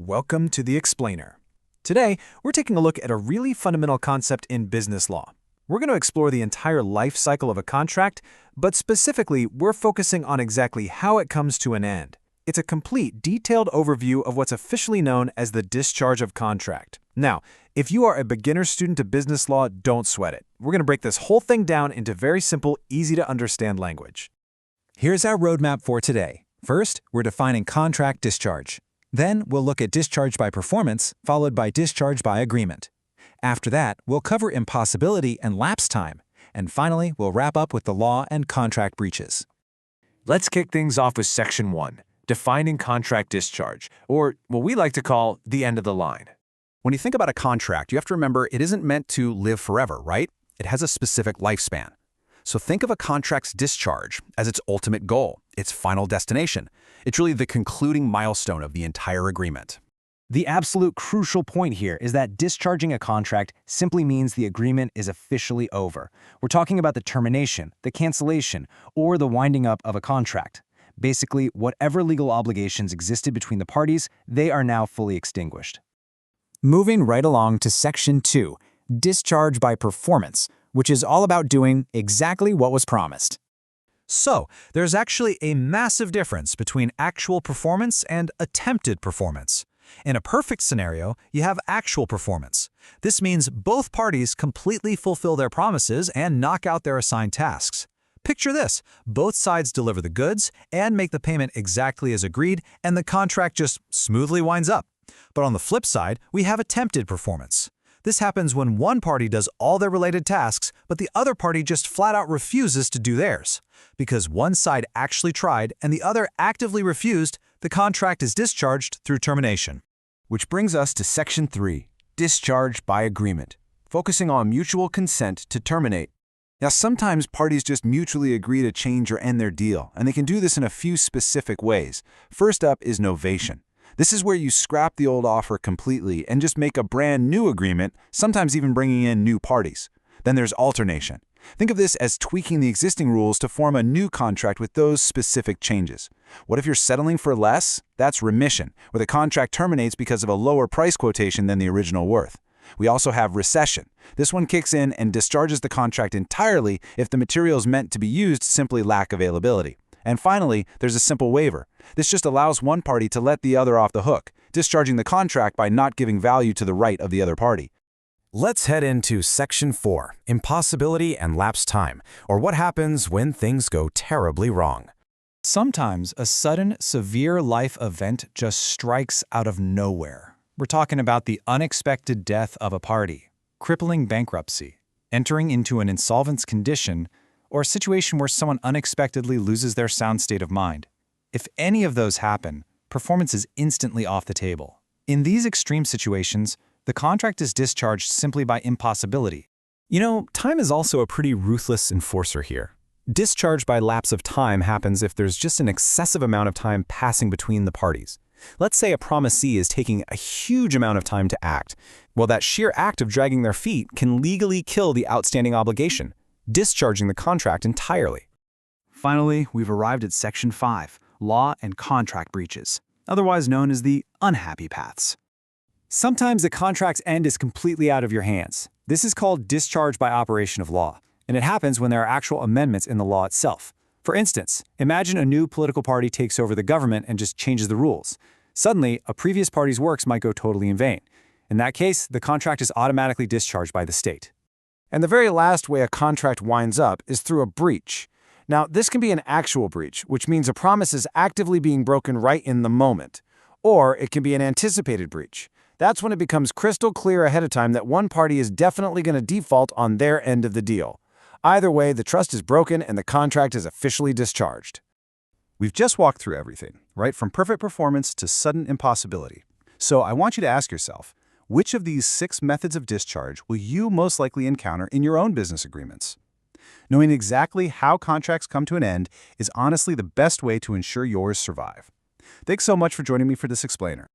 welcome to The Explainer. Today, we're taking a look at a really fundamental concept in business law. We're going to explore the entire life cycle of a contract, but specifically, we're focusing on exactly how it comes to an end. It's a complete, detailed overview of what's officially known as the discharge of contract. Now, if you are a beginner student of business law, don't sweat it. We're going to break this whole thing down into very simple, easy-to-understand language. Here's our roadmap for today. First, we're defining contract discharge. Then, we'll look at discharge by performance, followed by discharge by agreement. After that, we'll cover impossibility and lapse time. And finally, we'll wrap up with the law and contract breaches. Let's kick things off with Section 1, defining contract discharge, or what we like to call the end of the line. When you think about a contract, you have to remember it isn't meant to live forever, right? It has a specific lifespan. So think of a contract's discharge as its ultimate goal, its final destination. It's really the concluding milestone of the entire agreement. The absolute crucial point here is that discharging a contract simply means the agreement is officially over. We're talking about the termination, the cancellation, or the winding up of a contract. Basically, whatever legal obligations existed between the parties, they are now fully extinguished. Moving right along to Section 2, discharge by performance, which is all about doing exactly what was promised. So, there's actually a massive difference between actual performance and attempted performance. In a perfect scenario, you have actual performance. This means both parties completely fulfill their promises and knock out their assigned tasks. Picture this: both sides deliver the goods and make the payment exactly as agreed, and the contract just smoothly winds up. But on the flip side, we have attempted performance. This happens when one party does all their related tasks, but the other party just flat out refuses to do theirs. Because one side actually tried and the other actively refused, the contract is discharged through termination. Which brings us to Section 3, discharge by agreement, focusing on mutual consent to terminate. Now, sometimes parties just mutually agree to change or end their deal, and they can do this in a few specific ways. First up is novation. This is where you scrap the old offer completely and just make a brand new agreement, sometimes even bringing in new parties. Then there's alternation. Think of this as tweaking the existing rules to form a new contract with those specific changes. What if you're settling for less? That's remission, where the contract terminates because of a lower price quotation than the original worth. We also have rescission. This one kicks in and discharges the contract entirely if the materials meant to be used simply lack availability. And finally, there's a simple waiver. This just allows one party to let the other off the hook, discharging the contract by not giving value to the right of the other party. Let's head into Section 4, impossibility and lapse time, or what happens when things go terribly wrong. Sometimes a sudden, severe life event just strikes out of nowhere. We're talking about the unexpected death of a party, crippling bankruptcy, entering into an insolvent condition, or a situation where someone unexpectedly loses their sound state of mind. If any of those happen, performance is instantly off the table. In these extreme situations, the contract is discharged simply by impossibility. You know, time is also a pretty ruthless enforcer here. Discharge by lapse of time happens if there's just an excessive amount of time passing between the parties. Let's say a promisee is taking a huge amount of time to act. Well, that sheer act of dragging their feet can legally kill the outstanding obligation, discharging the contract entirely. Finally, we've arrived at Section 5, law and contract breaches, otherwise known as the unhappy paths. Sometimes the contract's end is completely out of your hands. This is called discharge by operation of law, and it happens when there are actual amendments in the law itself. For instance, imagine a new political party takes over the government and just changes the rules. Suddenly, a previous party's works might go totally in vain. In that case, the contract is automatically discharged by the state. And the very last way a contract winds up is through a breach. Now, this can be an actual breach, which means a promise is actively being broken right in the moment. Or it can be an anticipated breach. That's when it becomes crystal clear ahead of time that one party is definitely going to default on their end of the deal. Either way, the trust is broken and the contract is officially discharged. We've just walked through everything, right? From perfect performance to sudden impossibility. So I want you to ask yourself, which of these 6 methods of discharge will you most likely encounter in your own business agreements? Knowing exactly how contracts come to an end is honestly the best way to ensure yours survive. Thanks so much for joining me for this explainer.